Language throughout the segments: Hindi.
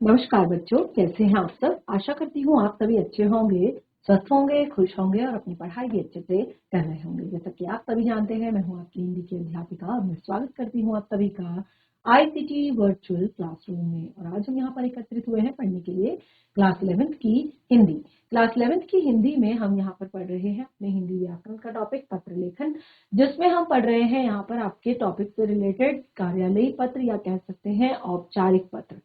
नमस्कार बच्चों, कैसे हैं आप सब। आशा करती हूँ आप सभी अच्छे होंगे, स्वस्थ होंगे, खुश होंगे और अपनी पढ़ाई भी अच्छे से कर रहे होंगे। जैसा कि आप सभी जानते हैं, मैं हूँ आपकी हिंदी की अध्यापिका और मैं स्वागत करती हूँ आप सभी का आईसीटी वर्चुअल क्लासरूम में। और आज हम यहाँ पर एकत्रित हुए हैं पढ़ने के लिए क्लास 11th की हिंदी। क्लास 11th की हिंदी में हम यहाँ पर पढ़ रहे हैं अपने हिंदी व्याकरण का टॉपिक पत्र लेखन, जिसमें हम पढ़ रहे हैं यहाँ पर आपके टॉपिक से रिलेटेड कार्यालयी पत्र या कह सकते हैं औपचारिक पत्र।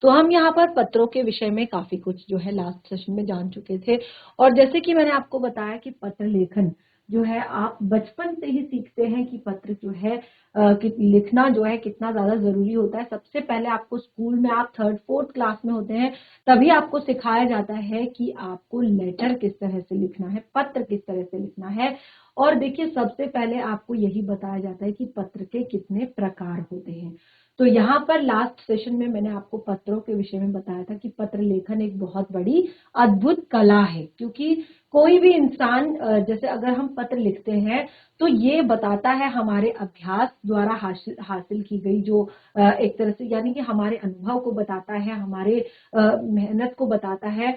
तो हम यहाँ पर पत्रों के विषय में काफी कुछ जो है लास्ट सेशन में जान चुके थे। और जैसे कि मैंने आपको बताया कि पत्र लेखन जो है आप बचपन से ही सीखते हैं कि पत्र जो है कि लिखना जो है कितना ज्यादा जरूरी होता है। सबसे पहले आपको स्कूल में आप 3rd 4th क्लास में होते हैं तभी आपको सिखाया जाता है कि आपको लेटर किस तरह से लिखना है, पत्र किस तरह से लिखना है। और देखिए, सबसे पहले आपको यही बताया जाता है कि पत्र के कितने प्रकार होते हैं। तो यहाँ पर लास्ट सेशन में मैंने आपको पत्रों के विषय में बताया था कि पत्र लेखन एक बहुत बड़ी अद्भुत कला है, क्योंकि कोई भी इंसान जैसे अगर हम पत्र लिखते हैं तो ये बताता है हमारे अभ्यास द्वारा हासिल की गई जो एक तरह से यानी कि हमारे अनुभव को बताता है, हमारे मेहनत को बताता है।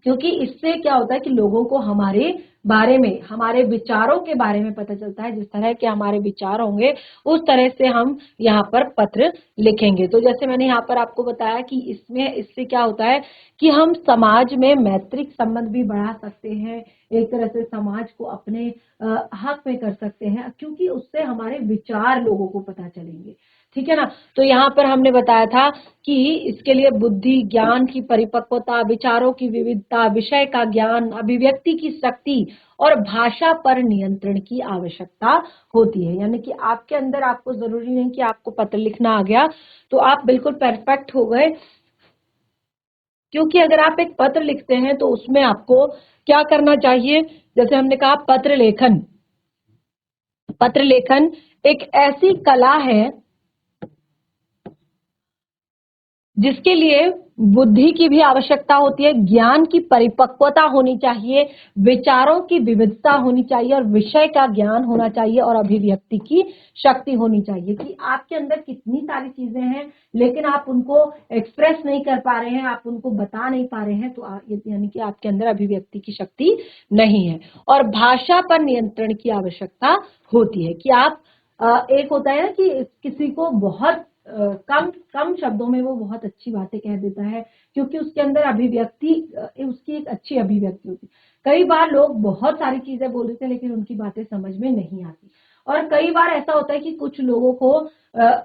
क्योंकि इससे क्या होता है कि लोगों को हमारे बारे में, हमारे विचारों के बारे में पता चलता है। जिस तरह के हमारे विचार होंगे उस तरह से हम यहाँ पर पत्र लिखेंगे। तो जैसे मैंने यहाँ पर आपको बताया कि इससे क्या होता है कि हम समाज में मैत्रिक संबंध भी बढ़ा सकते हैं, एक तरह से समाज को अपने हक में कर सकते हैं, क्योंकि उससे हमारे विचार लोगों को पता चलेंगे। ठीक है ना। तो यहाँ पर हमने बताया था कि इसके लिए बुद्धि, ज्ञान की परिपक्वता, विचारों की विविधता, विषय का ज्ञान, अभिव्यक्ति की शक्ति और भाषा पर नियंत्रण की आवश्यकता होती है। यानी कि आपके अंदर, आपको जरूरी नहीं कि आपको पत्र लिखना आ गया तो आप बिल्कुल परफेक्ट हो गए, क्योंकि अगर आप एक पत्र लिखते हैं तो उसमें आपको क्या करना चाहिए। जैसे हमने कहा पत्र लेखन एक ऐसी कला है जिसके लिए बुद्धि की भी आवश्यकता होती है, ज्ञान की परिपक्वता होनी चाहिए, विचारों की विविधता होनी चाहिए और विषय का ज्ञान होना चाहिए और अभिव्यक्ति की शक्ति होनी चाहिए। कि आपके अंदर कितनी सारी चीजें हैं लेकिन आप उनको एक्सप्रेस नहीं कर पा रहे हैं, आप उनको बता नहीं पा रहे हैं, तो यानी कि आपके अंदर अभिव्यक्ति की शक्ति नहीं है। और भाषा पर नियंत्रण की आवश्यकता होती है कि आप एक होता है ना कि किसी को बहुत कम कम शब्दों में वो बहुत अच्छी बातें कह देता है, क्योंकि उसके अंदर अभिव्यक्ति, उसकी एक अच्छी अभिव्यक्ति होती है। कई बार लोग बहुत सारी चीजें बोल देते हैं लेकिन उनकी बातें समझ में नहीं आती। और कई बार ऐसा होता है कि कुछ लोगों को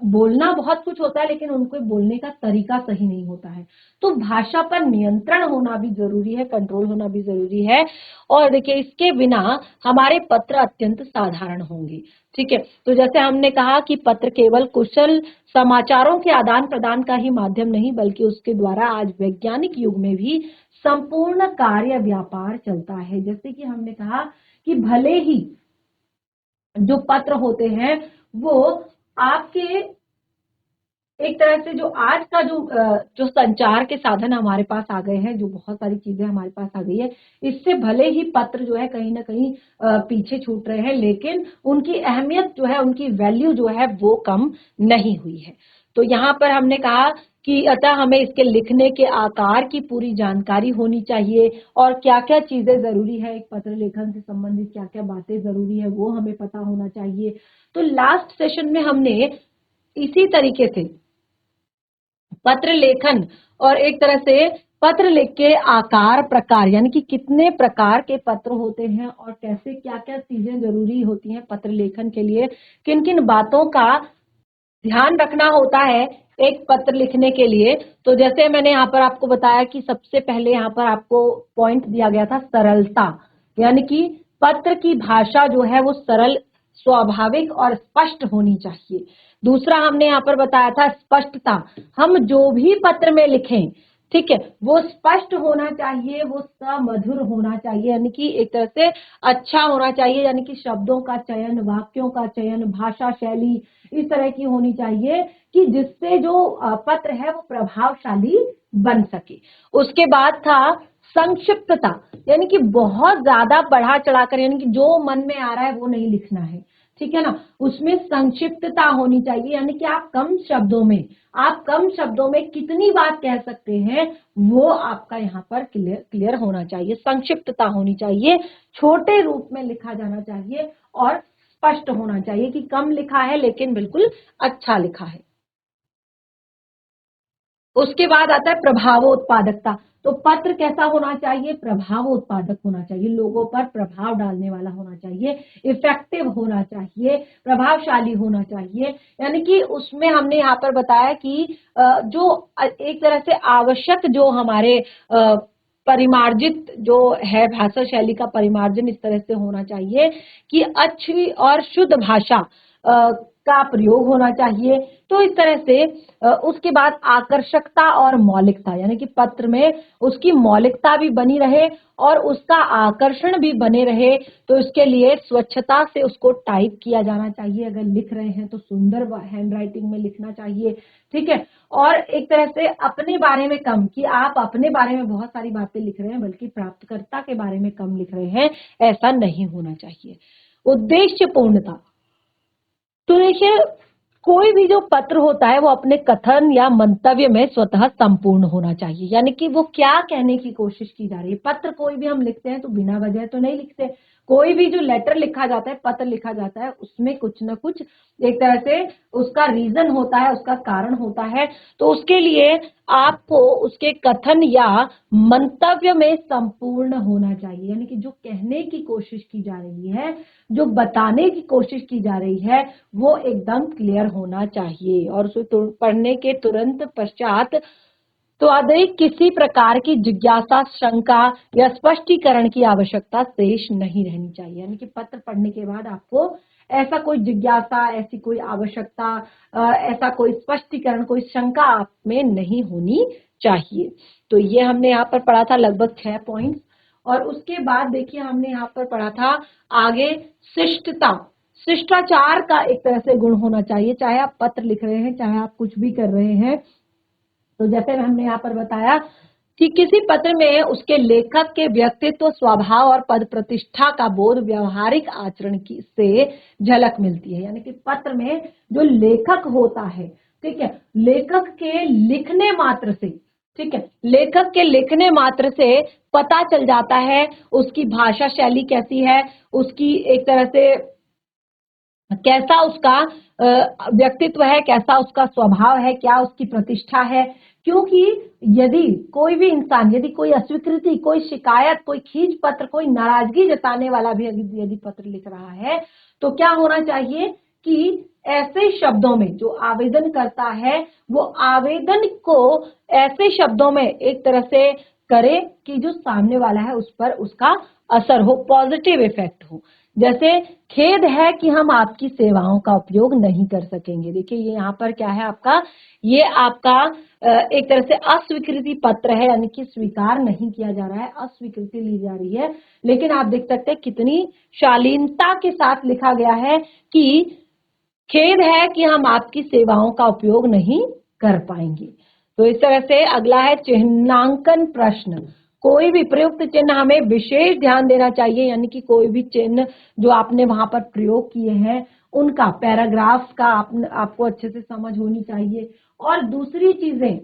बोलना बहुत कुछ होता है लेकिन उनको बोलने का तरीका सही नहीं होता है। तो भाषा पर नियंत्रण होना भी जरूरी है, कंट्रोल होना भी जरूरी है। और देखिए, इसके बिना हमारे पत्र अत्यंत साधारण होंगे। ठीक है। तो जैसे हमने कहा कि पत्र केवल कुशल समाचारों के आदान प्रदान का ही माध्यम नहीं, बल्कि उसके द्वारा आज वैज्ञानिक युग में भी संपूर्ण कार्य व्यापार चलता है। जैसे कि हमने कहा कि भले ही जो पत्र होते हैं वो आपके एक तरह से जो आज का जो संचार के साधन हमारे पास आ गए हैं, जो बहुत सारी चीजें हमारे पास आ गई है, इससे भले ही पत्र जो है कहीं ना कहीं पीछे छूट रहे हैं, लेकिन उनकी अहमियत जो है, उनकी वैल्यू जो है वो कम नहीं हुई है। तो यहाँ पर हमने कहा कि अतः हमें इसके लिखने के आकार की पूरी जानकारी होनी चाहिए और क्या क्या चीजें जरूरी है, एक पत्र लेखन से संबंधित क्या क्या बातें जरूरी है वो हमें पता होना चाहिए। तो लास्ट सेशन में हमने इसी तरीके से पत्र लेखन और एक तरह से पत्र लिख के आकार, प्रकार, यानी कि कितने प्रकार के पत्र होते हैं और कैसे क्या क्या चीजें जरूरी होती हैं पत्र लेखन के लिए, किन किन बातों का ध्यान रखना होता है एक पत्र लिखने के लिए। तो जैसे मैंने यहाँ पर आपको बताया कि सबसे पहले यहाँ पर आपको पॉइंट दिया गया था सरलता, यानी कि पत्र की भाषा जो है वो सरल, स्वाभाविक और स्पष्ट होनी चाहिए। दूसरा हमने यहाँ पर बताया था स्पष्टता, हम जो भी पत्र में लिखें, ठीक है, वो स्पष्ट होना चाहिए, वो समधुर होना चाहिए, यानी कि एक तरह से अच्छा होना चाहिए, यानी कि शब्दों का चयन, वाक्यों का चयन, भाषा शैली इस तरह की होनी चाहिए कि जिससे जो पत्र है वो प्रभावशाली बन सके। उसके बाद था संक्षिप्तता, यानी कि बहुत ज्यादा बढ़ा चढ़ाकर, यानी कि जो मन में आ रहा है वो नहीं लिखना है। ठीक है ना, उसमें संक्षिप्तता होनी चाहिए, यानी कि आप कम शब्दों में कितनी बात कह सकते हैं वो आपका यहाँ पर क्लियर होना चाहिए, संक्षिप्तता होनी चाहिए, छोटे रूप में लिखा जाना चाहिए और स्पष्ट होना चाहिए कि कम लिखा है लेकिन बिल्कुल अच्छा लिखा है। उसके बाद आता है प्रभावोत्पादकता। तो पत्र कैसा होना चाहिए, प्रभावोत्पादक होना चाहिए, लोगों पर प्रभाव डालने वाला होना चाहिए, इफेक्टिव होना चाहिए, प्रभावशाली होना चाहिए। यानी कि उसमें हमने यहाँ पर बताया कि जो एक तरह से आवश्यक जो हमारे परिमार्जित जो है, भाषा शैली का परिमार्जन इस तरह से होना चाहिए कि अच्छी और शुद्ध भाषा का प्रयोग होना चाहिए। तो इस तरह से उसके बाद आकर्षकता और मौलिकता, यानी कि पत्र में उसकी मौलिकता भी बनी रहे और उसका आकर्षण भी बने रहे। तो इसके लिए स्वच्छता से उसको टाइप किया जाना चाहिए, अगर लिख रहे हैं तो सुंदर हैंड राइटिंग में लिखना चाहिए, ठीक है। और एक तरह से अपने बारे में कम, कि आप अपने बारे में बहुत सारी बातें लिख रहे हैं बल्कि प्राप्तकर्ता के बारे में कम लिख रहे हैं, ऐसा नहीं होना चाहिए। उद्देश्य पूर्णता, तो देखिए कोई भी जो पत्र होता है वो अपने कथन या मंतव्य में स्वतः संपूर्ण होना चाहिए, यानी कि वो क्या कहने की कोशिश की जा रही है। पत्र कोई भी हम लिखते हैं तो बिना वजह तो नहीं लिखते, कोई भी जो लेटर लिखा जाता है, पत्र लिखा जाता है, उसमें कुछ ना कुछ एक तरह से उसका रीजन होता है, उसका कारण होता है। तो उसके लिए आपको उसके कथन या मंतव्य में संपूर्ण होना चाहिए, यानी कि जो कहने की कोशिश की जा रही है, जो बताने की कोशिश की जा रही है, वो एकदम क्लियर होना चाहिए। और उसे पढ़ने के तुरंत पश्चात तो अधिक किसी प्रकार की जिज्ञासा, शंका या स्पष्टीकरण की आवश्यकता शेष नहीं रहनी चाहिए, यानी कि पत्र पढ़ने के बाद आपको ऐसा कोई जिज्ञासा, ऐसी कोई आवश्यकता, ऐसा कोई स्पष्टीकरण, कोई शंका आप में नहीं होनी चाहिए। तो ये हमने यहाँ पर पढ़ा था लगभग 6 पॉइंट। और उसके बाद देखिए हमने यहाँ पर पढ़ा था आगे शिष्टता, शिष्टाचार का एक तरह से गुण होना चाहिए, चाहे आप पत्र लिख रहे हैं, चाहे आप कुछ भी कर रहे हैं। तो जैसे हमने यहाँ पर बताया कि किसी पत्र में उसके लेखक के व्यक्तित्व, स्वभाव और पद प्रतिष्ठा का बोध व्यवहारिक आचरण की से झलक मिलती है, यानी कि पत्र में जो लेखक होता है, ठीक है, लेखक के लिखने मात्र से, ठीक है, लेखक के लिखने मात्र से पता चल जाता है उसकी भाषा शैली कैसी है, उसकी एक तरह से कैसा उसका व्यक्तित्व है, कैसा उसका स्वभाव है, क्या उसकी प्रतिष्ठा है। क्योंकि यदि कोई भी इंसान, यदि कोई अस्वीकृति, कोई शिकायत, कोई खींच पत्र, कोई नाराजगी जताने वाला भी यदि पत्र लिख रहा है, तो क्या होना चाहिए कि ऐसे शब्दों में जो आवेदन करता है वो आवेदन को ऐसे शब्दों में एक तरह से करे कि जो सामने वाला है उस पर उसका असर हो, पॉजिटिव इफेक्ट हो। जैसे खेद है कि हम आपकी सेवाओं का उपयोग नहीं कर सकेंगे। देखिए ये यहाँ पर क्या है आपका, ये आपका एक तरह से अस्वीकृति पत्र है, यानी कि स्वीकार नहीं किया जा रहा है, अस्वीकृति ली जा रही है। लेकिन आप देख सकते हैं कितनी शालीनता के साथ लिखा गया है कि खेद है कि हम आपकी सेवाओं का उपयोग नहीं कर पाएंगे। तो इस तरह से अगला है चिन्हांकन प्रश्न। कोई भी प्रयुक्त चिन्ह हमें विशेष ध्यान देना चाहिए, यानी कि कोई भी चिन्ह जो आपने वहां पर प्रयोग किए हैं उनका, पैराग्राफ का आपको अच्छे से समझ होनी चाहिए। और दूसरी चीजें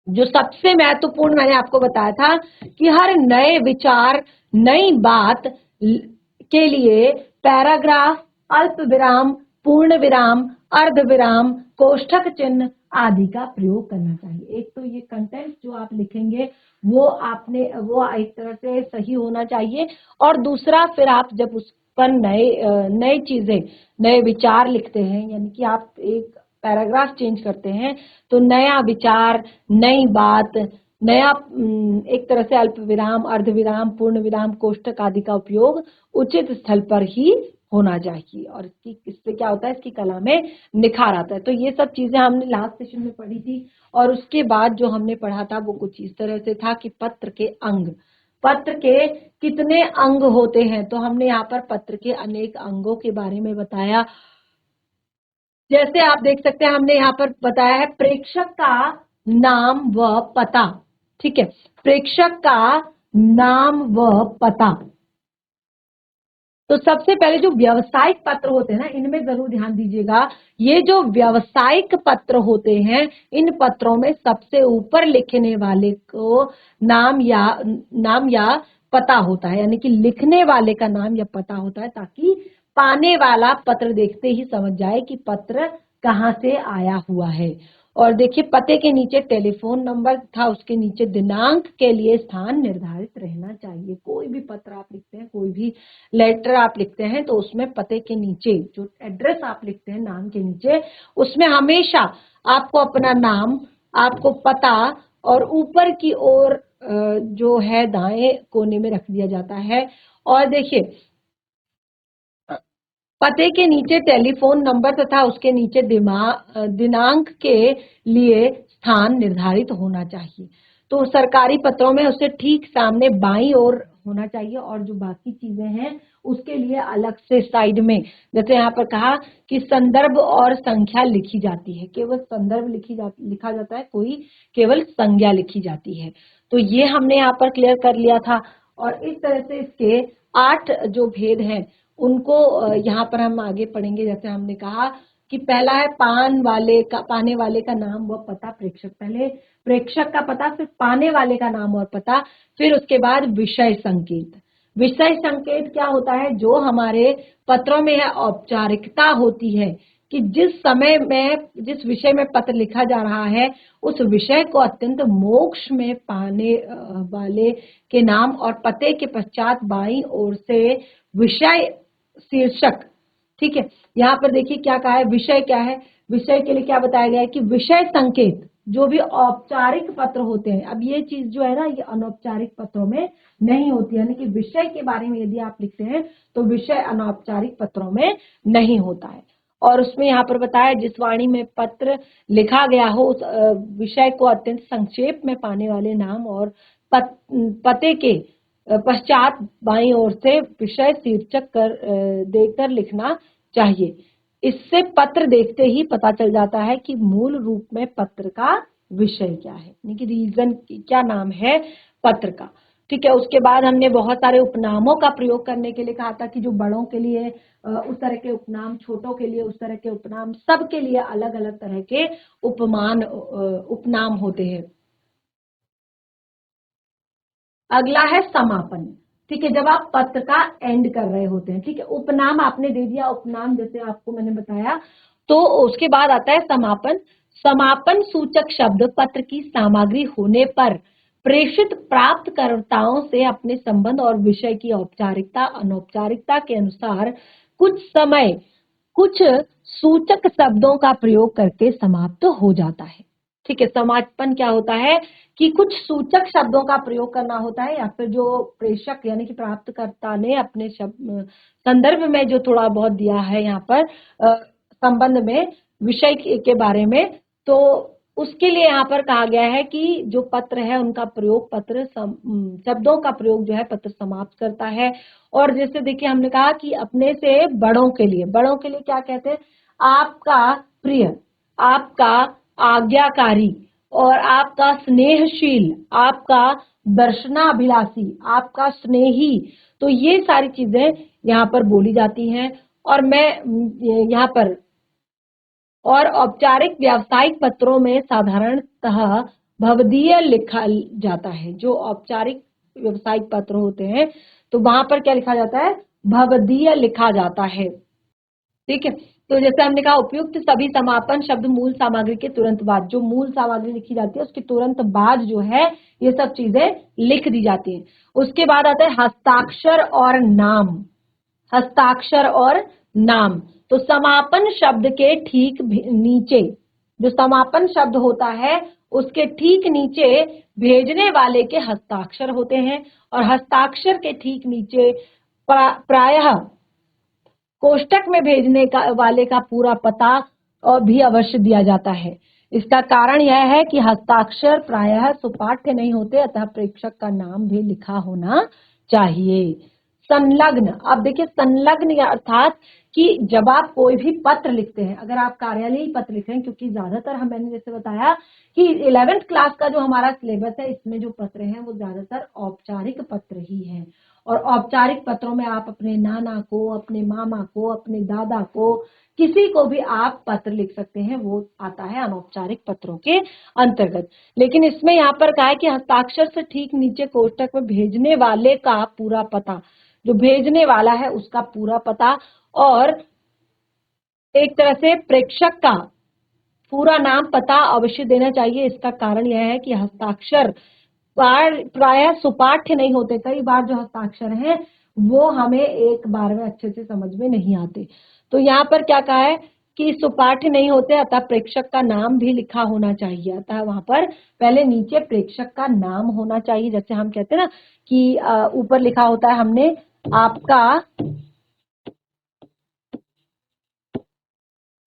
जो सबसे महत्वपूर्ण मैंने आपको बताया था कि हर नए विचार, नई बात के लिए पैराग्राफ, अल्प विराम, पूर्ण विराम, अर्ध विराम, कोष्ठक चिन्ह आदि का प्रयोग करना चाहिए। एक तो ये कंटेंट जो आप लिखेंगे वो एक तरह से सही होना चाहिए, और दूसरा फिर आप जब उस पर नई चीजें, नए विचार लिखते हैं, यानी कि आप एक पैराग्राफ चेंज करते हैं तो नया विचार, नई बात, नया एक तरह से अल्प विराम, अर्ध विराम, पूर्ण विराम, कोष्ठक आदि का उपयोग उचित स्थल पर ही होना चाहिए। और इससे क्या होता है, इसकी कला में निखार आता है। तो ये सब चीजें हमने लास्ट सेशन में पढ़ी थी। और उसके बाद जो हमने पढ़ा था वो कुछ इस तरह से था कि पत्र के अंग, पत्र के कितने अंग होते हैं। तो हमने यहाँ पर पत्र के अनेक अंगों के बारे में बताया। जैसे आप देख सकते हैं हमने यहाँ पर बताया है प्रेषक का नाम व पता, ठीक है, प्रेषक का नाम व पता, तो सबसे पहले जो व्यावसायिक पत्र होते हैं ना, इनमें जरूर ध्यान दीजिएगा। ये जो व्यावसायिक पत्र होते हैं, इन पत्रों में सबसे ऊपर लिखने वाले को नाम या पता होता है, यानी कि लिखने वाले का नाम या पता होता है, ताकि पाने वाला पत्र देखते ही समझ जाए कि पत्र कहाँ से आया हुआ है। और देखिए, पते के नीचे टेलीफोन नंबर था, उसके नीचे दिनांक के लिए स्थान निर्धारित रहना चाहिए। कोई भी पत्र आप लिखते हैं, कोई भी लेटर आप लिखते हैं, तो उसमें पते के नीचे जो एड्रेस आप लिखते हैं नाम के नीचे, उसमें हमेशा आपको अपना नाम, आपको पता और ऊपर की ओर जो है दाएं कोने में रख दिया जाता है। और देखिए, पते के नीचे टेलीफोन नंबर तथा उसके नीचे दिनांक के लिए स्थान निर्धारित होना चाहिए। तो सरकारी पत्रों में उसे ठीक सामने बाईं ओर होना चाहिए, और जो बाकी चीजें हैं उसके लिए अलग से साइड में, जैसे यहाँ पर कहा कि संदर्भ और संख्या लिखी जाती है, केवल संदर्भ लिखा जाता है, कोई केवल संज्ञा लिखी जाती है। तो ये हमने यहाँ पर क्लियर कर लिया था। और इस तरह से इसके 8 जो भेद हैं उनको यहाँ पर हम आगे पढ़ेंगे। जैसे हमने कहा कि पहला है पाने वाले का नाम व पता। प्रेषक, पहले प्रेषक का पता, फिर पाने वाले का नाम और पता, फिर उसके बाद विषय संकेत। विषय संकेत क्या होता है? जो हमारे पत्रों में है औपचारिकता होती है कि जिस विषय में पत्र लिखा जा रहा है, उस विषय को अत्यंत मोक्ष में पाने वाले के नाम और पते के पश्चात बाईं ओर से विषय शीर्षक। ठीक है, यहाँ पर देखिए क्या कहा है, विषय क्या है। विषय के लिए क्या बताया गया है कि विषय संकेत जो भी औपचारिक पत्र होते हैं, अब ये चीज जो है ना, ये अनौपचारिक पत्रों में नहीं होती है, यानी कि विषय के बारे में यदि आप लिखते हैं तो विषय अनौपचारिक पत्रों में नहीं होता है। और उसमें यहाँ पर बताया, जिस वाणी में पत्र लिखा गया हो उस विषय को अत्यंत संक्षेप में पाने वाले नाम और पते के पश्चात बाईं ओर से विषय शीर्षक देकर लिखना चाहिए। इससे पत्र देखते ही पता चल जाता है कि मूल रूप में पत्र का विषय क्या है, यानी कि रीजन क्या नाम है पत्र का। ठीक है, उसके बाद हमने बहुत सारे उपनामों का प्रयोग करने के लिए कहा था कि जो बड़ों के लिए उस तरह के उपनाम, छोटों के लिए उस तरह के उपनाम, सबके लिए अलग अलग तरह के उपनाम होते हैं। अगला है समापन। ठीक है, जब आप पत्र का एंड कर रहे होते हैं, ठीक है, उपनाम आपने दे दिया, उपनाम जैसे आपको मैंने बताया, तो उसके बाद आता है समापन। समापन सूचक शब्द पत्र की सामग्री होने पर प्रेषित प्राप्तकर्ताओं से अपने संबंध और विषय की औपचारिकता अनौपचारिकता के अनुसार कुछ सूचक शब्दों का प्रयोग करके समाप्त हो जाता है। ठीक है, समापन क्या होता है कि कुछ सूचक शब्दों का प्रयोग करना होता है, या फिर जो प्रेषक यानी कि प्राप्तकर्ता ने अपने संदर्भ में जो थोड़ा बहुत दिया है यहाँ पर संबंध में, विषय के बारे में, तो उसके लिए यहाँ पर कहा गया है कि जो पत्र है उनका प्रयोग, शब्दों का प्रयोग जो है पत्र समाप्त करता है। और जैसे देखिए, हमने कहा कि अपने से बड़ों के लिए क्या कहते हैं? आपका प्रिय, आपका आज्ञाकारी, और आपका स्नेहशील, आपका दर्शनाभिलाषी, आपका स्नेही। तो ये सारी चीजें यहाँ पर बोली जाती हैं। और मैं यहाँ पर, और औपचारिक व्यावसायिक पत्रों में साधारणतः भवदीय लिखा जाता है। जो औपचारिक व्यावसायिक पत्र होते हैं तो वहां पर क्या लिखा जाता है? भवदीय लिखा जाता है। ठीक है, तो जैसे हमने कहा, उपयुक्त सभी समापन शब्द मूल सामग्री के तुरंत बाद, जो मूल सामग्री लिखी जाती है उसके तुरंत बाद जो है ये सब चीजें लिख दी जाती हैं। उसके बाद आता है हस्ताक्षर और नाम। हस्ताक्षर और नाम, तो समापन शब्द के ठीक नीचे, जो समापन शब्द होता है उसके ठीक नीचे भेजने वाले के हस्ताक्षर होते हैं, और हस्ताक्षर के ठीक नीचे प्रायः कोष्टक में भेजने वाले का पूरा पता और भी अवश्य दिया जाता है। इसका कारण यह है कि हस्ताक्षर प्रायः सुपाठ्य नहीं होते, अतः प्रेषक का नाम भी लिखा होना चाहिए। संलग्न, अब देखिए संलग्न या अर्थात कि जब आप कोई भी पत्र लिखते हैं, अगर आप कार्यालयीय पत्र लिख रहे हैं, क्योंकि ज्यादातर मैंने जैसे बताया कि 11th क्लास का जो हमारा सिलेबस है इसमें जो पत्र हैं वो ज्यादातर औपचारिक पत्र ही हैं, और औपचारिक पत्रों में आप अपने नाना को, अपने मामा को, अपने दादा को, किसी को भी आप पत्र लिख सकते हैं, वो आता है अनौपचारिक पत्रों के अंतर्गत। लेकिन इसमें यहाँ पर कहा है कि हस्ताक्षर से ठीक नीचे कोष्टक में भेजने वाले का पूरा पता, जो भेजने वाला है उसका पूरा पता, और एक तरह से प्रेषक का पूरा नाम पता अवश्य देना चाहिए। इसका कारण यह है कि हस्ताक्षर प्राय सुपाठ्य नहीं होते। कई बार जो हस्ताक्षर हैं वो हमें एक बार में अच्छे से समझ में नहीं आते। तो यहाँ पर क्या कहा है कि सुपाठ्य नहीं होते, अतः प्रेषक का नाम भी लिखा होना चाहिए। अतः वहां पर पहले नीचे प्रेषक का नाम होना चाहिए। जैसे हम कहते हैं ना कि ऊपर लिखा होता है हमने आपका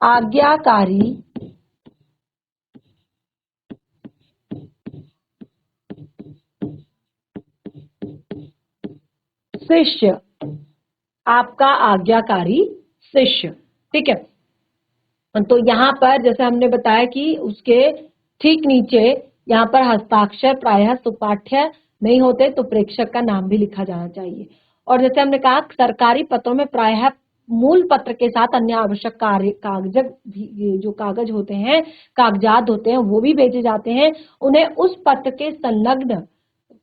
आज्ञाकारी शिष्य, आपका आज्ञाकारी शिष्य, ठीक है। तो यहाँ पर जैसे हमने बताया कि उसके ठीक नीचे यहाँ पर हस्ताक्षर प्रायः सुपाठ्य नहीं होते, तो प्रेषक का नाम भी लिखा जाना चाहिए। और जैसे हमने कहा सरकारी पत्रों में प्रायः मूल पत्र के साथ अन्य आवश्यक कागज भी, जो कागज होते हैं, कागजात होते हैं, वो भी भेजे जाते हैं। उन्हें उस पत्र के संलग्न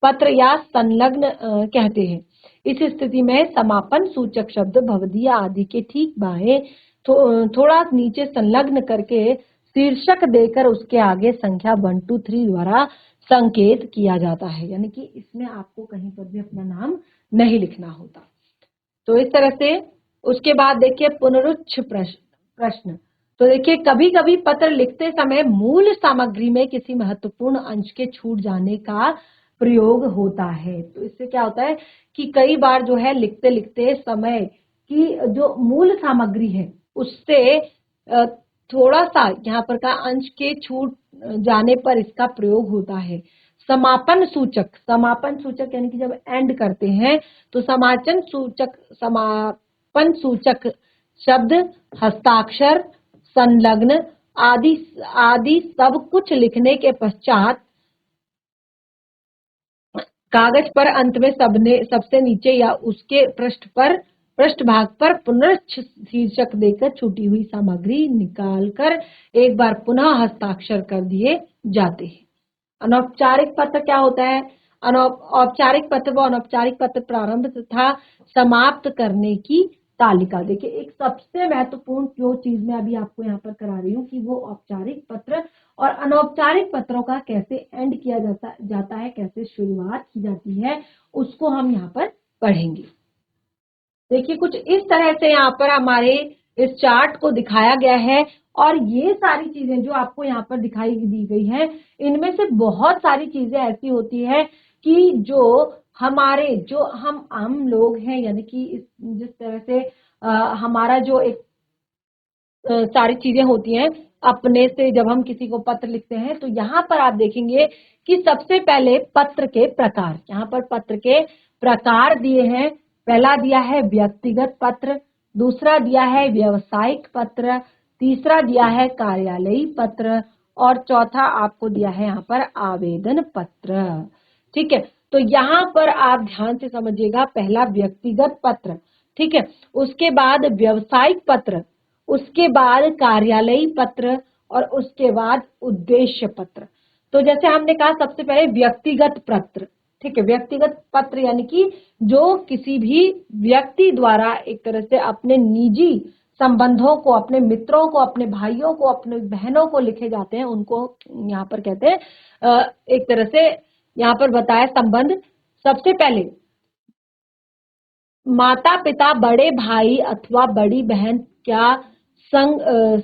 पत्र या संलग्न कहते हैं। इस स्थिति में समापन सूचक शब्द भवदीय आदि के ठीक बाएं थोड़ा नीचे संलग्न करके शीर्षक देकर उसके आगे संख्या 1 2 3 द्वारा संकेत किया जाता है। यानी कि इसमें आपको कहीं पर भी अपना नाम नहीं लिखना होता। तो इस तरह से उसके बाद देखिए पुनरुच्च प्रश्न। तो देखिए कभी कभी पत्र लिखते समय मूल सामग्री में किसी महत्वपूर्ण अंश के छूट जाने का प्रयोग होता है। तो इससे क्या होता है कि कई बार जो है लिखते लिखते समय की जो मूल सामग्री है उससे थोड़ा सा यहाँ पर का अंश के छूट जाने पर इसका प्रयोग होता है। समापन सूचक यानी कि जब एंड करते हैं तो समापन सूचक शब्द, हस्ताक्षर, संलग्न आदि आदि सब कुछ लिखने के पश्चात कागज पर अंत में सबसे नीचे या उसके पृष्ठभाग पर पुनरुच्च शीर्षक देकर छूटी हुई सामग्री निकालकर एक बार पुनः हस्ताक्षर कर दिए जाते हैं। अनौपचारिक पत्र क्या होता है? औपचारिक पत्र व अनौपचारिक पत्र प्रारंभ तथा समाप्त करने की तालिका। देखिए एक सबसे महत्वपूर्ण जो चीज मैं अभी आपको यहाँ पर करा रही हूँ कि वो औपचारिक पत्र और अनौपचारिक पत्रों का कैसे एंड किया जाता है, कैसे शुरुआत की जाती है, उसको हम यहाँ पर पढ़ेंगे। देखिए कुछ इस तरह से यहाँ पर हमारे इस चार्ट को दिखाया गया है, और ये सारी चीजें जो आपको यहाँ पर दिखाई दी गई है, इनमें से बहुत सारी चीजें ऐसी होती है कि जो हमारे जो हम आम लोग हैं, यानी कि जिस तरह से हमारा जो एक सारी चीजें होती हैं अपने से, जब हम किसी को पत्र लिखते हैं तो यहाँ पर आप देखेंगे कि सबसे पहले पत्र के प्रकार, यहाँ पर पत्र के प्रकार दिए हैं। पहला दिया है व्यक्तिगत पत्र, दूसरा दिया है व्यवसायिक पत्र, तीसरा दिया है कार्यालयी पत्र, और चौथा आपको दिया है यहाँ पर आवेदन पत्र। ठीक है, तो यहाँ पर आप ध्यान से समझिएगा। पहला व्यक्तिगत पत्र, ठीक है, उसके बाद व्यवसायिक पत्र, उसके बाद कार्यालयी पत्र, और उसके बाद उद्देश्य पत्र। तो जैसे हमने कहा सबसे पहले व्यक्तिगत पत्र, ठीक है, व्यक्तिगत पत्र यानी कि जो किसी भी व्यक्ति द्वारा एक तरह से अपने निजी संबंधों को, अपने मित्रों को, अपने भाइयों को, अपने बहनों को लिखे जाते हैं, उनको यहाँ पर कहते हैं एक तरह से यहाँ पर बताया संबंध। सबसे पहले माता पिता, बड़े भाई अथवा बड़ी बहन क्या संग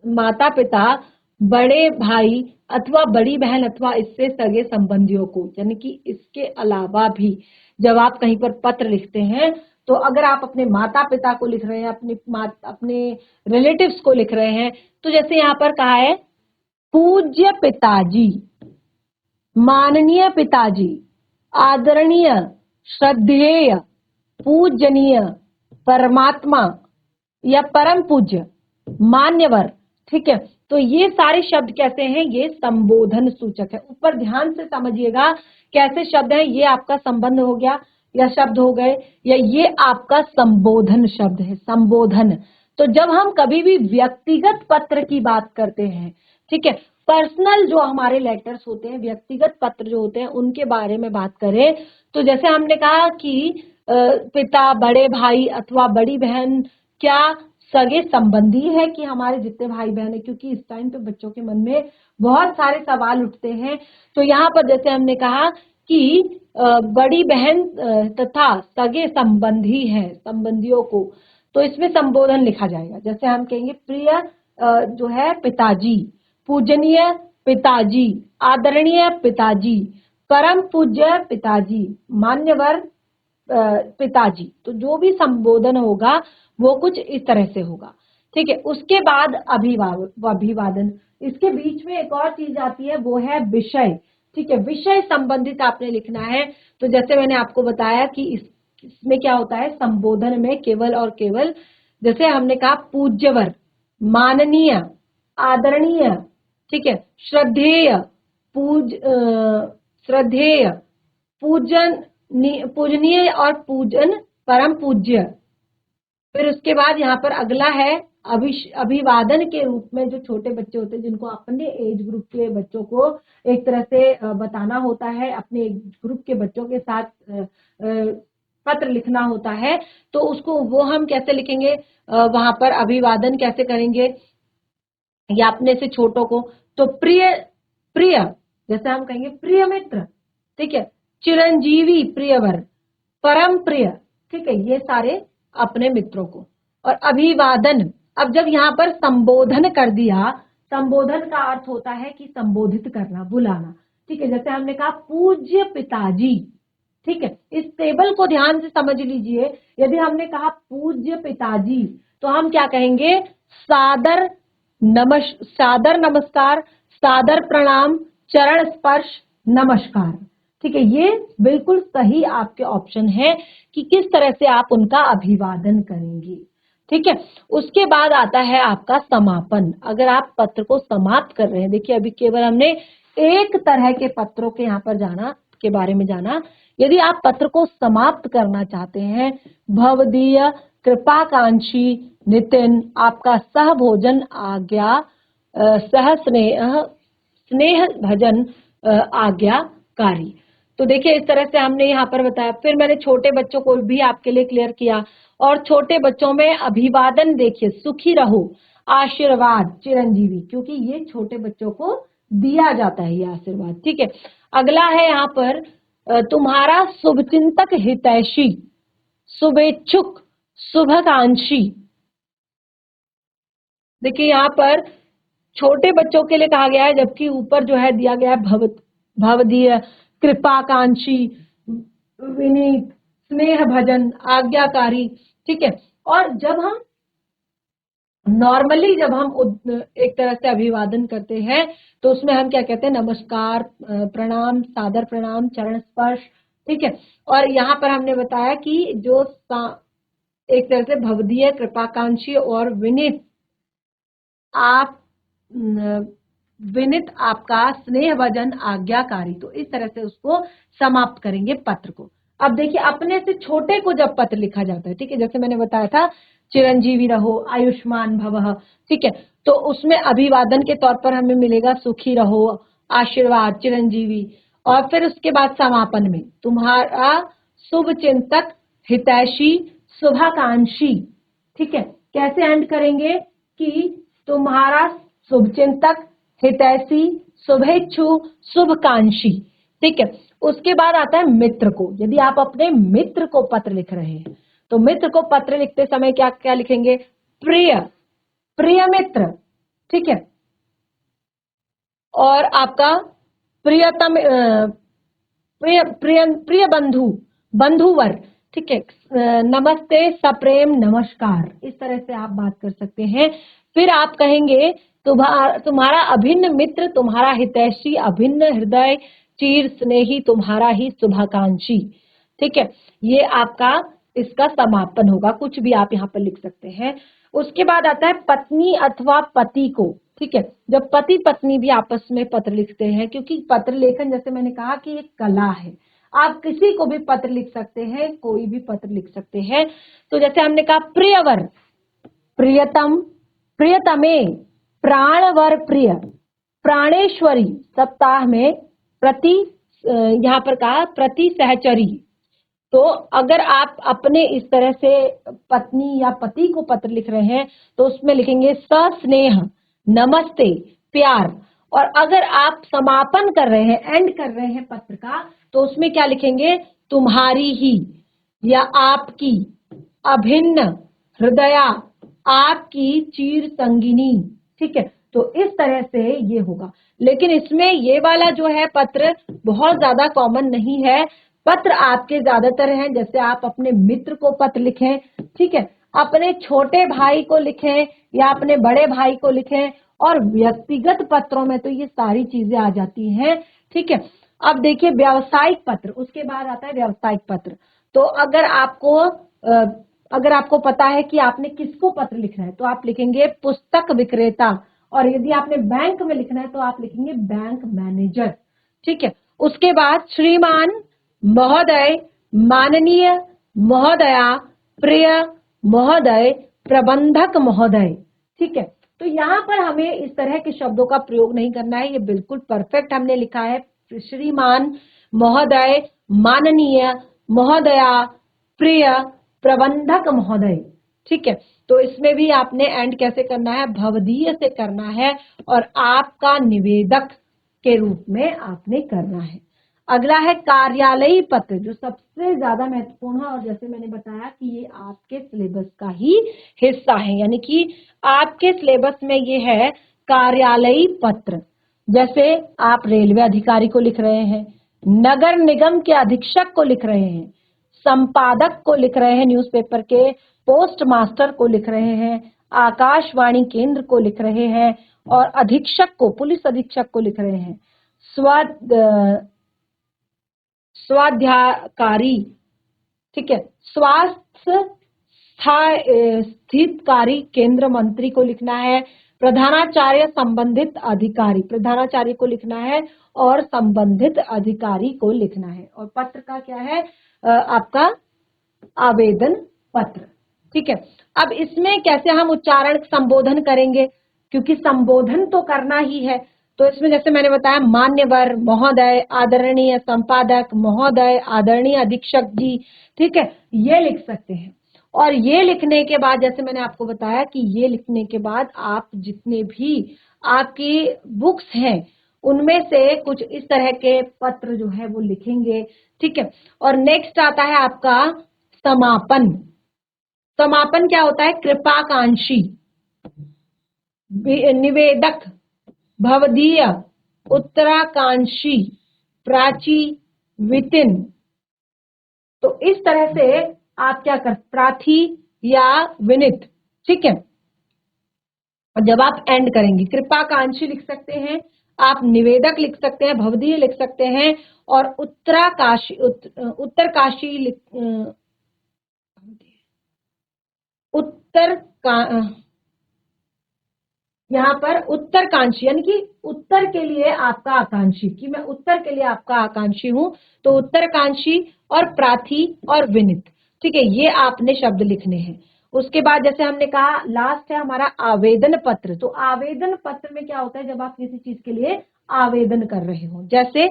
माता पिता, बड़े भाई अथवा बड़ी बहन अथवा इससे सगे संबंधियों को, यानी कि इसके अलावा भी जब आप कहीं पर पत्र लिखते हैं तो अगर आप अपने माता पिता को लिख रहे हैं, अपने रिलेटिव्स को लिख रहे हैं, तो जैसे यहाँ पर कहा है पूज्य पिताजी, माननीय पिताजी, आदरणीय, श्रद्धेय, पूजनीय, परमात्मा या परम पूज्य, मान्यवर, ठीक है। तो ये सारे शब्द कैसे हैं? ये संबोधन सूचक है। ऊपर ध्यान से समझिएगा कैसे शब्द हैं। ये आपका संबंध हो गया, या शब्द हो गए, या ये आपका संबोधन शब्द है, संबोधन। तो जब हम कभी भी व्यक्तिगत पत्र की बात करते हैं, ठीक है, पर्सनल जो हमारे लेटर्स होते हैं, व्यक्तिगत पत्र जो होते हैं, उनके बारे में बात करें, तो जैसे हमने कहा कि पिता, बड़े भाई अथवा बड़ी बहन क्या सगे संबंधी है कि हमारे जितने भाई बहन है, क्योंकि इस टाइम पे बच्चों के मन में बहुत सारे सवाल उठते हैं। तो यहाँ पर जैसे हमने कहा कि बड़ी बहन तथा सगे संबंधी है, संबंधियों को, तो इसमें संबोधन लिखा जाएगा। जैसे हम कहेंगे प्रिय जो है पिताजी, पूजनीय पिताजी, आदरणीय पिताजी, परम पूज्य पिताजी, मान्यवर पिताजी। तो जो भी संबोधन होगा वो कुछ इस तरह से होगा, ठीक है। उसके बाद अभिवादन, इसके बीच में एक और चीज आती है, वो है विषय, ठीक है। विषय संबंधित आपने लिखना है। तो जैसे मैंने आपको बताया कि इसमें क्या होता है, संबोधन में केवल और केवल, जैसे हमने कहा पूज्यवर, माननीय, आदरणीय, ठीक है, श्रद्धेय, श्रद्धेय, पूजनीय और पूजन, परम पूज्य। फिर उसके बाद यहाँ पर अगला है अभिवादन के रूप में, जो छोटे बच्चे होते हैं जिनको अपने एज ग्रुप के बच्चों को एक तरह से बताना होता है, अपने एज ग्रुप के बच्चों के साथ पत्र लिखना होता है, तो उसको वो हम कैसे लिखेंगे, वहां पर अभिवादन कैसे करेंगे या अपने से छोटों को। तो प्रिय, प्रिय, जैसे हम कहेंगे प्रिय मित्र, ठीक है, चिरंजीवी प्रियवर, परम प्रिय, ठीक है, ये सारे अपने मित्रों को। और अभिवादन, अब जब यहाँ पर संबोधन कर दिया, संबोधन का अर्थ होता है कि संबोधित करना, बुलाना, ठीक है। जैसे हमने कहा पूज्य पिताजी, ठीक है, इस टेबल को ध्यान से समझ लीजिए। यदि हमने कहा पूज्य पिताजी, तो हम क्या कहेंगे, सादर सादर नमस्कार, सादर प्रणाम, चरण स्पर्श, नमस्कार, ठीक है। ये बिल्कुल सही आपके ऑप्शन है कि किस तरह से आप उनका अभिवादन करेंगे, ठीक है। उसके बाद आता है आपका समापन। अगर आप पत्र को समाप्त कर रहे हैं, देखिए अभी केवल हमने एक तरह के पत्रों के यहाँ पर जाना के बारे में जाना। यदि आप पत्र को समाप्त करना चाहते हैं, भवदीय कृपाकांक्षी नितिन, आपका सह भोजन आज्ञा, सह स्नेह, स्नेह भजन आज्ञाकारी। तो देखिए इस तरह से हमने यहाँ पर बताया। फिर मैंने छोटे बच्चों को भी आपके लिए क्लियर किया। और छोटे बच्चों में अभिवादन देखिए, सुखी रहो, आशीर्वाद, चिरंजीवी, क्योंकि ये छोटे बच्चों को दिया जाता है ये आशीर्वाद, ठीक है। अगला है यहाँ पर तुम्हारा शुभचिंतक हितैषी, शुभेच्छुक, शुभकांक्षी। देखिए यहाँ पर छोटे बच्चों के लिए कहा गया है, जबकि ऊपर जो है दिया गया है भवदीय, कृपाकांक्षी, विनीत, स्नेह भजन, आज्ञाकारी, ठीक है। और जब हम नॉर्मली जब हम एक तरह से अभिवादन करते हैं, तो उसमें हम क्या कहते हैं, नमस्कार, प्रणाम, सादर प्रणाम, चरण स्पर्श, ठीक है। और यहाँ पर हमने बताया कि जो एक तरह से भवदीय, कृपाकांक्षी और विनीत, आप विनित, आपका स्नेह भजन, आज्ञाकारी, तो इस तरह से उसको समाप्त करेंगे पत्र को। अब देखिए अपने से छोटे को जब पत्र लिखा जाता है, ठीक है, जैसे मैंने बताया था चिरंजीवी रहो, आयुष्मान भवः, ठीक है, तो उसमें अभिवादन के तौर पर हमें मिलेगा सुखी रहो, आशीर्वाद, चिरंजीवी। और फिर उसके बाद समापन में तुम्हारा शुभ चिंतक हितैषी, शुभाकांक्षी, ठीक है। कैसे एंड करेंगे कि तुम्हारा शुभचिंतक हितैषी, शुभेच्छु, शुभकांक्षी, ठीक है। उसके बाद आता है मित्र को। यदि आप अपने मित्र को पत्र लिख रहे हैं, तो मित्र को पत्र लिखते समय क्या क्या लिखेंगे, प्रिय, प्रिय मित्र, ठीक है। और आपका प्रियतम, प्रिय प्रिय प्रिय बंधु, बंधुवर, ठीक है, नमस्ते, सप्रेम, नमस्कार, इस तरह से आप बात कर सकते हैं। फिर आप कहेंगे तुम्हारा अभिन्न मित्र, तुम्हारा हितैषी, अभिन्न हृदय, चिर स्नेही, तुम्हारा ही शुभाकांक्षी, ठीक है। ये आपका इसका समापन होगा। कुछ भी आप यहाँ पर लिख सकते हैं। उसके बाद आता है पत्नी अथवा पति को, ठीक है। जब पति पत्नी भी आपस में पत्र लिखते हैं, क्योंकि पत्र लेखन जैसे मैंने कहा कि एक कला है। आप किसी को भी पत्र लिख सकते हैं, कोई भी पत्र लिख सकते हैं। तो जैसे हमने कहा प्रियवर, प्रियतम, प्रियतमे, प्राणवर प्रिय, प्राणेश्वरी, सप्ताह में प्रति, यहाँ पर कहा प्रति सहचरी। तो अगर आप अपने इस तरह से पत्नी या पति को पत्र लिख रहे हैं तो उसमें लिखेंगे सस्नेह, नमस्ते, प्यार। और अगर आप समापन कर रहे हैं, एंड कर रहे हैं पत्र का, तो उसमें क्या लिखेंगे, तुम्हारी ही या आपकी, अभिन्न, हृदया, आपकी चीर संगिनी। ठीक है, तो इस तरह से ये होगा। लेकिन इसमें ये वाला जो है पत्र बहुत ज्यादा कॉमन नहीं है। पत्र आपके ज्यादातर हैं, जैसे आप अपने मित्र को पत्र लिखें, ठीक है, अपने छोटे भाई को लिखें या अपने बड़े भाई को लिखें, और व्यक्तिगत पत्रों में तो ये सारी चीजें आ जाती हैं। ठीक है, अब देखिए व्यावसायिक पत्र, उसके बाद आता है व्यावसायिक पत्र। तो अगर आपको पता है कि आपने किसको पत्र लिखना है तो आप लिखेंगे पुस्तक विक्रेता, और यदि आपने बैंक में लिखना है तो आप लिखेंगे बैंक मैनेजर। ठीक है, उसके बाद श्रीमान, महोदय, माननीय, महोदया, प्रिय, महोदय, प्रबंधक महोदय। ठीक है, तो यहाँ पर हमें इस तरह के शब्दों का प्रयोग नहीं करना है, ये बिल्कुल परफेक्ट हमने लिखा है, श्रीमान, महोदय, माननीय, महोदया, प्रिय, प्रबंधक महोदय। ठीक है, तो इसमें भी आपने एंड कैसे करना है, भवदीय से करना है, और आपका निवेदक के रूप में आपने करना है। अगला है कार्यालयी पत्र, जो सबसे ज्यादा महत्वपूर्ण है, और जैसे मैंने बताया कि ये आपके सिलेबस का ही हिस्सा है, यानी कि आपके सिलेबस में ये है कार्यालयी पत्र। जैसे आप रेलवे अधिकारी को लिख रहे हैं, नगर निगम के अधीक्षक को लिख रहे हैं, संपादक को लिख रहे हैं न्यूज़पेपर के, पोस्ट मास्टर को लिख रहे हैं, आकाशवाणी केंद्र को लिख रहे हैं, और अधीक्षक को, पुलिस अधीक्षक को लिख रहे हैं, स्वाध्यायकारी, ठीक है, स्वास्थ्य स्थितकारी केंद्र मंत्री को लिखना है, प्रधानाचार्य संबंधित अधिकारी, प्रधानाचार्य को लिखना है, और संबंधित अधिकारी को लिखना है। और पत्र का क्या है, आपका आवेदन पत्र। ठीक है, अब इसमें कैसे हम उच्चारण संबोधन करेंगे, क्योंकि संबोधन तो करना ही है। तो इसमें जैसे मैंने बताया मान्यवर, महोदय, आदरणीय संपादक महोदय, आदरणीय अधीक्षक जी, ठीक है, ये लिख सकते हैं। और ये लिखने के बाद, जैसे मैंने आपको बताया कि ये लिखने के बाद आप जितने भी आपकी बुक्स हैं उनमें से कुछ इस तरह के पत्र जो है वो लिखेंगे। ठीक है, और नेक्स्ट आता है आपका समापन। समापन क्या होता है, कृपाकांक्षी, निवेदक, भवदीय, उत्तराकांक्षी, प्राची, वितिन। तो इस तरह से आप क्या कर, प्रार्थी या विनित। ठीक है, और जब आप एंड करेंगे, कृपाकांक्षी लिख सकते हैं, आप निवेदक लिख सकते हैं, भवदीय लिख सकते हैं, और उत्तरकाशी उत्तर का, यहाँ पर उत्तरकांक्षी यानी कि उत्तर के लिए आपका आकांक्षी, कि मैं उत्तर के लिए आपका आकांक्षी हूं, तो उत्तरकांक्षी और प्रार्थी और विनित। ठीक है, ये आपने शब्द लिखने हैं। उसके बाद जैसे हमने कहा लास्ट है हमारा आवेदन पत्र। तो आवेदन पत्र में क्या होता है, जब आप किसी चीज के लिए आवेदन कर रहे हो, जैसे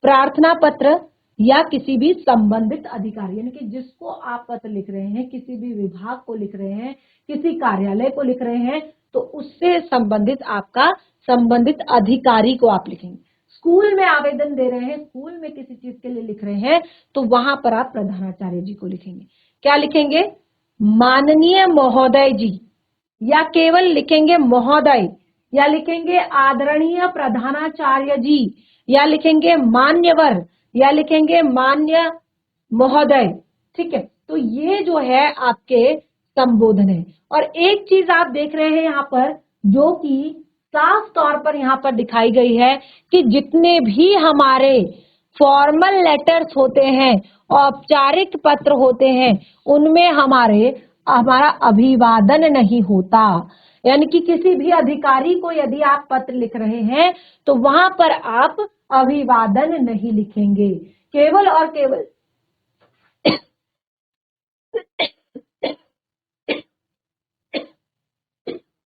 प्रार्थना पत्र या किसी भी संबंधित अधिकारी, यानी कि जिसको आप पत्र लिख रहे हैं, किसी भी विभाग को लिख रहे हैं, किसी कार्यालय को लिख रहे हैं, तो उससे संबंधित आपका संबंधित अधिकारी को आप लिखेंगे। स्कूल में आवेदन दे रहे हैं, स्कूल में किसी चीज के लिए लिख रहे हैं, तो वहां पर आप प्रधानाचार्य जी को लिखेंगे। क्या लिखेंगे, माननीय महोदय जी, या केवल लिखेंगे महोदय, या लिखेंगे आदरणीय प्रधानाचार्य जी, या लिखेंगे मान्यवर, या लिखेंगे मान्य महोदय। ठीक है, तो ये जो है आपके संबोधन है। और एक चीज आप देख रहे हैं यहाँ पर, जो कि साफ तौर पर यहाँ पर दिखाई गई है, कि जितने भी हमारे फॉर्मल लेटर्स होते हैं, औपचारिक पत्र होते हैं, उनमें हमारा अभिवादन नहीं होता। यानी कि किसी भी अधिकारी को यदि आप पत्र लिख रहे हैं तो वहां पर आप अभिवादन नहीं लिखेंगे, केवल और केवल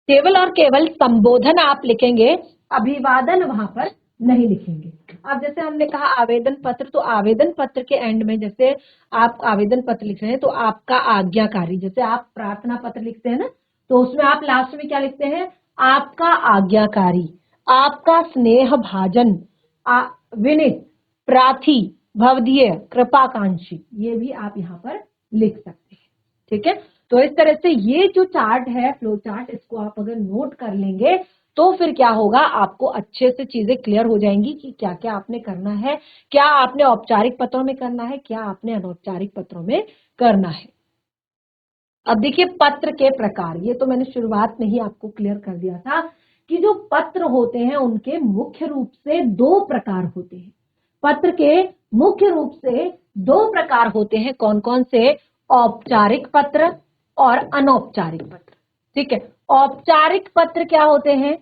केवल और केवल संबोधन आप लिखेंगे, अभिवादन वहां पर नहीं लिखेंगे। अब जैसे हमने कहा आवेदन पत्र, तो आवेदन पत्र के एंड में जैसे आप आवेदन पत्र लिख रहे हैं तो आपका आज्ञाकारी, जैसे आप प्रार्थना पत्र लिखते हैं ना, तो उसमें आप लास्ट में क्या लिखते हैं, आपका आज्ञाकारी, आपका स्नेह भाजन, विनित, प्रार्थी, भवदीय, कृपाकांक्षी, ये भी आप यहाँ पर लिख सकते हैं। ठीक है, तो इस तरह से ये जो चार्ट है, फ्लो चार्ट, इसको आप अगर नोट कर लेंगे तो फिर क्या होगा, आपको अच्छे से चीजें क्लियर हो जाएंगी कि क्या क्या आपने करना है, क्या आपने औपचारिक पत्रों में करना है, क्या आपने अनौपचारिक पत्रों में करना है। अब देखिए पत्र के प्रकार, ये तो मैंने शुरुआत में ही आपको क्लियर कर दिया था कि जो पत्र होते हैं उनके मुख्य रूप से दो प्रकार होते हैं। पत्र के मुख्य रूप से दो प्रकार होते हैं, कौन कौन से, औपचारिक पत्र और अनौपचारिक पत्र। ठीक है, औपचारिक पत्र क्या होते हैं,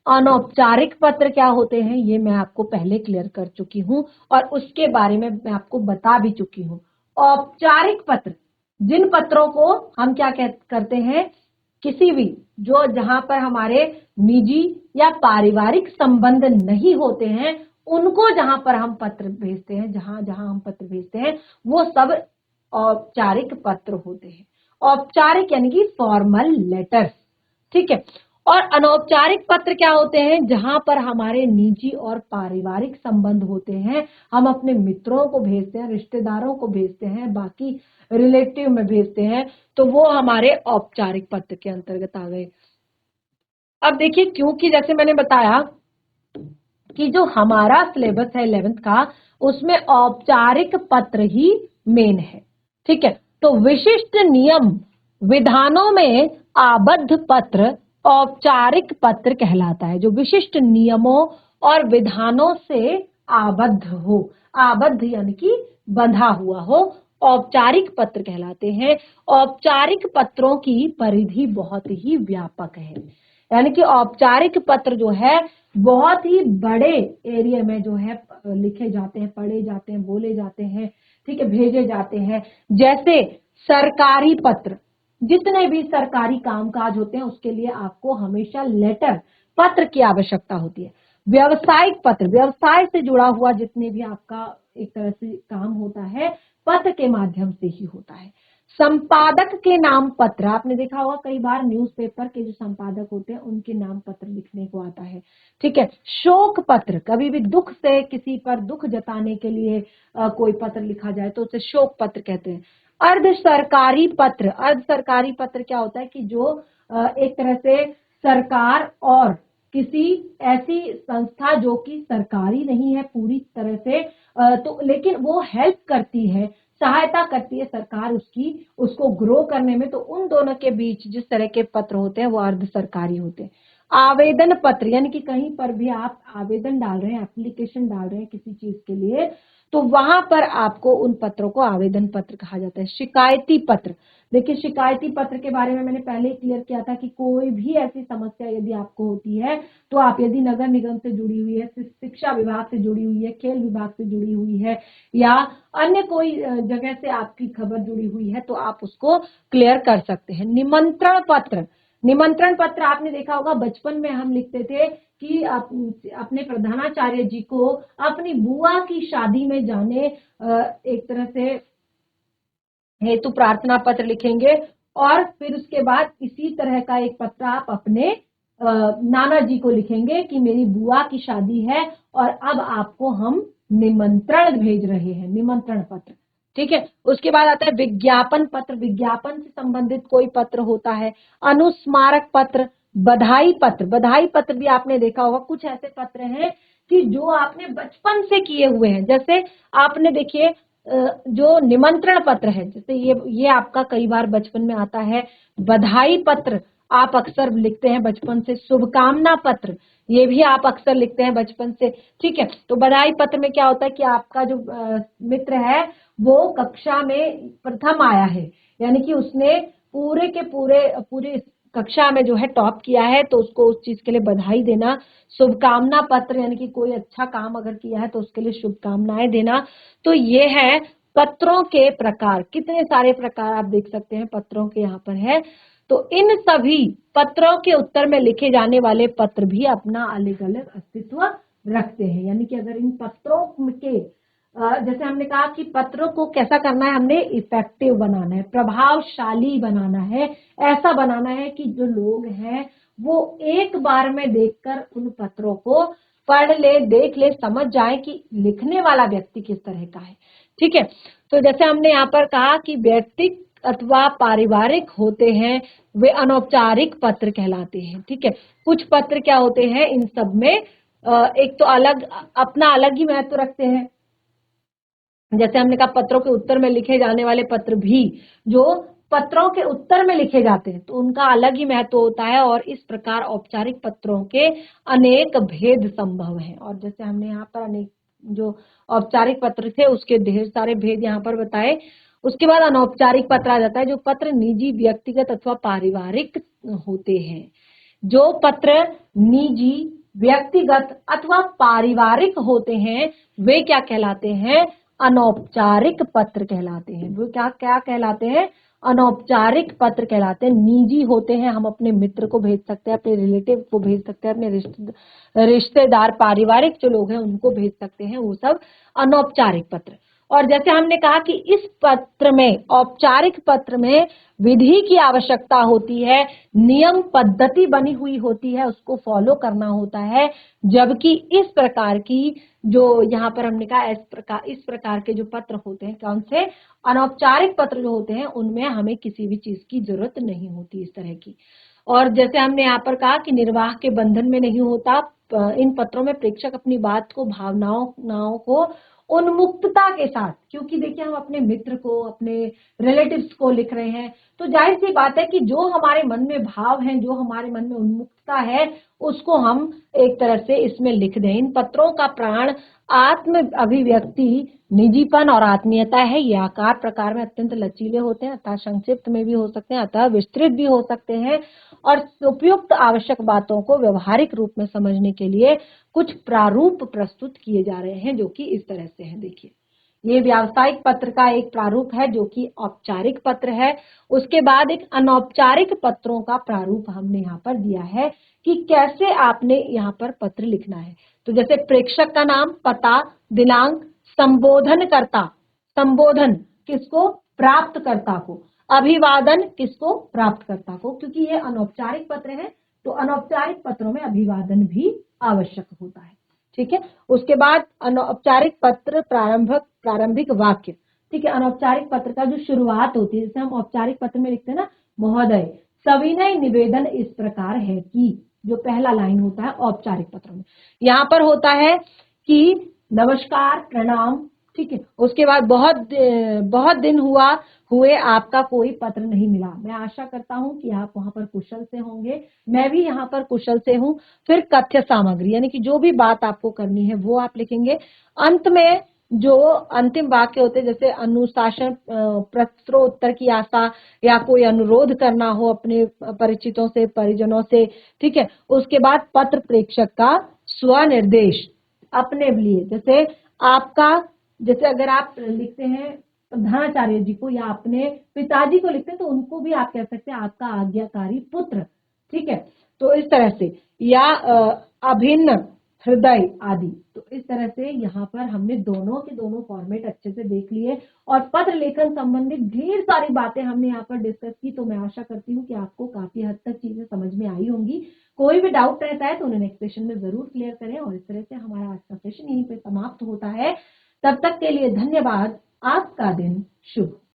अनौपचारिक पत्र क्या होते हैं, ये मैं आपको पहले क्लियर कर चुकी हूं और उसके बारे में मैं आपको बता भी चुकी हूं। औपचारिक पत्र, जिन पत्रों को हम क्या करते हैं, किसी भी जो जहां पर हमारे निजी या पारिवारिक संबंध नहीं होते हैं, उनको जहां पर हम पत्र भेजते हैं, जहां जहां हम पत्र भेजते हैं, वो सब औपचारिक पत्र होते हैं। औपचारिक यानी कि फॉर्मल लेटर्स। ठीक है, और अनौपचारिक पत्र क्या होते हैं, जहां पर हमारे निजी और पारिवारिक संबंध होते हैं, हम अपने मित्रों को भेजते हैं, रिश्तेदारों को भेजते हैं, बाकी रिलेटिव में भेजते हैं, तो वो हमारे औपचारिक पत्र के अंतर्गत आ गए। अब देखिए, क्योंकि जैसे मैंने बताया कि जो हमारा सिलेबस है 11th का, उसमें औपचारिक पत्र ही मेन है। ठीक है, तो विशिष्ट नियम विधानों में आबद्ध पत्र औपचारिक पत्र कहलाता है। जो विशिष्ट नियमों और विधानों से आबद्ध हो, आबद्ध यानी कि बंधा हुआ हो, औपचारिक पत्र कहलाते हैं। औपचारिक पत्रों की परिधि बहुत ही व्यापक है, यानी कि औपचारिक पत्र जो है बहुत ही बड़े एरिया में जो है लिखे जाते हैं, पढ़े जाते हैं, बोले जाते हैं, ठीक है, भेजे जाते हैं। जैसे सरकारी पत्र, जितने भी सरकारी कामकाज होते हैं उसके लिए आपको हमेशा लेटर, पत्र की आवश्यकता होती है। व्यवसायिक पत्र, व्यवसाय से जुड़ा हुआ जितने भी आपका एक तरह से काम होता है, पत्र के माध्यम से ही होता है। संपादक के नाम पत्र, आपने देखा होगा कई बार न्यूज़पेपर के जो संपादक होते हैं उनके नाम पत्र लिखने को आता है। ठीक है, शोक पत्र, कभी भी दुख से किसी पर दुख जताने के लिए कोई पत्र लिखा जाए तो उसे शोक पत्र कहते हैं। अर्ध सरकारी पत्र, अर्ध सरकारी पत्र क्या होता है कि जो एक तरह से सरकार और किसी ऐसी संस्था जो कि सरकारी नहीं है पूरी तरह से, तो लेकिन वो हेल्प करती है, सहायता करती है सरकार उसकी, उसको ग्रो करने में, तो उन दोनों के बीच जिस तरह के पत्र होते हैं वो अर्ध सरकारी होते हैं। आवेदन पत्र, यानी कि कहीं पर भी आप आवेदन डाल रहे हैं, एप्लीकेशन डाल रहे हैं किसी चीज के लिए, तो वहां पर आपको उन पत्रों को आवेदन पत्र कहा जाता है। शिकायती पत्र, देखिए शिकायती पत्र के बारे में मैंने पहले ही क्लियर किया था कि कोई भी ऐसी समस्या यदि आपको होती है, तो आप यदि नगर निगम से जुड़ी हुई है, शिक्षा विभाग से जुड़ी हुई है, खेल विभाग से जुड़ी हुई है, या अन्य कोई जगह से आपकी खबर जुड़ी हुई है, तो आप उसको क्लियर कर सकते हैं। निमंत्रण पत्र, निमंत्रण पत्र आपने देखा होगा बचपन में हम लिखते थे कि अपने प्रधानाचार्य जी को अपनी बुआ की शादी में जाने एक तरह से हेतु प्रार्थना पत्र लिखेंगे, और फिर उसके बाद इसी तरह का एक पत्र आप अपने नाना जी को लिखेंगे कि मेरी बुआ की शादी है और अब आपको हम निमंत्रण भेज रहे हैं, निमंत्रण पत्र। ठीक है, उसके बाद आता है विज्ञापन पत्र, विज्ञापन से संबंधित कोई पत्र होता है। अनुस्मारक पत्र, बधाई पत्र, बधाई पत्र भी आपने देखा होगा, कुछ ऐसे पत्र हैं कि जो आपने बचपन से किए हुए हैं। जैसे आपने देखिए जो निमंत्रण पत्र है, जैसे ये आपका कई बार बचपन में आता है। बधाई पत्र आप अक्सर लिखते हैं बचपन से। शुभकामना पत्र, ये भी आप अक्सर लिखते हैं बचपन से। ठीक है, तो बधाई पत्र में क्या होता है कि आपका जो मित्र है वो कक्षा में प्रथम आया है, यानी कि उसने पूरे के पूरे कक्षा में जो है टॉप किया है तो उसको उस चीज के लिए बधाई देना, शुभकामना पत्र यानी कि कोई अच्छा काम अगर किया है तो उसके लिए शुभकामनाएं देना। तो ये है पत्रों के प्रकार। कितने सारे प्रकार आप देख सकते हैं पत्रों के यहाँ पर है। तो इन सभी पत्रों के उत्तर में लिखे जाने वाले पत्र भी अपना अलग अलग अस्तित्व रखते हैं। यानी कि अगर इन पत्रों के जैसे हमने कहा कि पत्रों को कैसा करना है, हमने इफेक्टिव बनाना है, प्रभावशाली बनाना है, ऐसा बनाना है कि जो लोग हैं वो एक बार में देखकर उन पत्रों को पढ़ ले, देख ले, समझ जाए कि लिखने वाला व्यक्ति किस तरह का है। ठीक है, तो जैसे हमने यहाँ पर कहा कि व्यक्तिगत अथवा पारिवारिक होते हैं वे अनौपचारिक पत्र कहलाते हैं। ठीक है, कुछ पत्र क्या होते हैं इन सब में एक तो अलग अपना अलग ही महत्व रखते हैं। जैसे हमने कहा पत्रों के उत्तर में लिखे जाने वाले पत्र भी जो पत्रों के उत्तर में लिखे जाते हैं तो उनका अलग ही महत्व होता है। और इस प्रकार औपचारिक पत्रों के अनेक भेद संभव हैं। और जैसे हमने यहाँ पर अनेक जो औपचारिक पत्र थे उसके ढेर सारे भेद यहाँ पर बताए। उसके बाद अनौपचारिक पत्र आ जाता है, जो पत्र निजी, व्यक्तिगत अथवा पारिवारिक होते हैं। जो पत्र निजी, व्यक्तिगत अथवा पारिवारिक होते हैं वे क्या कहलाते हैं, अनौपचारिक पत्र कहलाते हैं। वो क्या क्या कहलाते हैं, अनौपचारिक पत्र कहलाते हैं। निजी होते हैं, हम अपने मित्र को भेज सकते हैं, अपने रिलेटिव को भेज सकते हैं, अपने रिश्तेदार पारिवारिक जो लोग हैं उनको भेज सकते हैं, वो सब अनौपचारिक पत्र। और जैसे हमने कहा कि इस पत्र में, औपचारिक पत्र में विधि की आवश्यकता होती है, नियम पद्धति बनी हुई होती है, उसको फॉलो करना होता है। जबकि इस प्रकार की जो यहाँ पर हमने कहा इस प्रकार के जो पत्र होते हैं, कौन से, अनौपचारिक पत्र जो होते हैं, उनमें हमें किसी भी चीज की जरूरत नहीं होती इस तरह की। और जैसे हमने यहाँ पर कहा कि निर्वाह के बंधन में नहीं होता। इन पत्रों में प्रेक्षक अपनी बात को, भावनाओं को उन्मुक्तता के साथ, क्योंकि देखिए हम अपने मित्र को, अपने रिलेटिव्स को लिख रहे हैं तो जाहिर सी बात है कि जो हमारे मन में भाव हैं, जो हमारे मन में उन्मुक्तता है, उसको हम एक तरह से इसमें लिख दें। इन पत्रों का प्राण आत्म अभिव्यक्ति, निजीपन और आत्मीयता है। ये आकार प्रकार में अत्यंत लचीले होते हैं, अतः संक्षिप्त में भी हो सकते हैं, अतः विस्तृत भी हो सकते हैं। और उपयुक्त आवश्यक बातों को व्यवहारिक रूप में समझने के लिए कुछ प्रारूप प्रस्तुत किए जा रहे हैं, जो कि इस तरह से हैं। देखिए, ये व्यावसायिक पत्र का एक प्रारूप है जो कि औपचारिक पत्र है। उसके बाद एक अनौपचारिक पत्रों का प्रारूप हमने यहाँ पर दिया है कि कैसे आपने यहाँ पर पत्र लिखना है। तो जैसे प्रेक्षक का नाम, पता, दिनांक, संबोधनकर्ता, संबोधन किसको, प्राप्तकर्ता को, अभिवादन किसको, प्राप्तकर्ता को, क्योंकि ये अनौपचारिक पत्र है तो अनौपचारिक पत्रों में अभिवादन भी आवश्यक होता है। ठीक है, उसके बाद अनौपचारिक पत्र प्रारंभिक वाक्य। ठीक है, अनौपचारिक पत्र का जो शुरुआत होती है, जैसे हम औपचारिक पत्र में लिखते हैं ना, महोदय सविनय निवेदन इस प्रकार है कि, जो पहला लाइन होता है औपचारिक पत्र में, यहाँ पर होता है कि नमस्कार, प्रणाम। ठीक है, उसके बाद बहुत दिन हुए आपका कोई पत्र नहीं मिला, मैं आशा करता हूं कि आप वहां पर कुशल से होंगे, मैं भी यहाँ पर कुशल से हूं। फिर कथ्य सामग्री, यानी कि जो भी बात आपको करनी है वो आप लिखेंगे। अंत में जो अंतिम वाक्य होते हैं, जैसे अनुशासन, प्रश्नोत्तर की आशा, या कोई अनुरोध करना हो अपने परिचितों से, परिजनों से। ठीक है, उसके बाद पत्र प्रेषक का स्वनिर्देश अपने लिए, जैसे आपका, जैसे अगर आप लिखते हैं प्रधानाचार्य जी को या अपने पिताजी को लिखते हैं तो उनको भी आप कह सकते हैं आपका आज्ञाकारी पुत्र। ठीक है, तो इस तरह से, या अभिन्न हृदय आदि। तो इस तरह से यहाँ पर हमने दोनों के दोनों फॉर्मेट अच्छे से देख लिए और पत्र लेखन संबंधित ढेर सारी बातें हमने यहाँ पर डिस्कस की। तो मैं आशा करती हूँ कि आपको काफी हद तक चीजें समझ में आई होंगी। कोई भी डाउट रहता है तो उन्हें नेक्स्ट सेशन में जरूर क्लियर करें। और इस तरह से हमारा आज का सेशन यहीं पे समाप्त होता है। तब तक के लिए धन्यवाद। आपका दिन शुभ।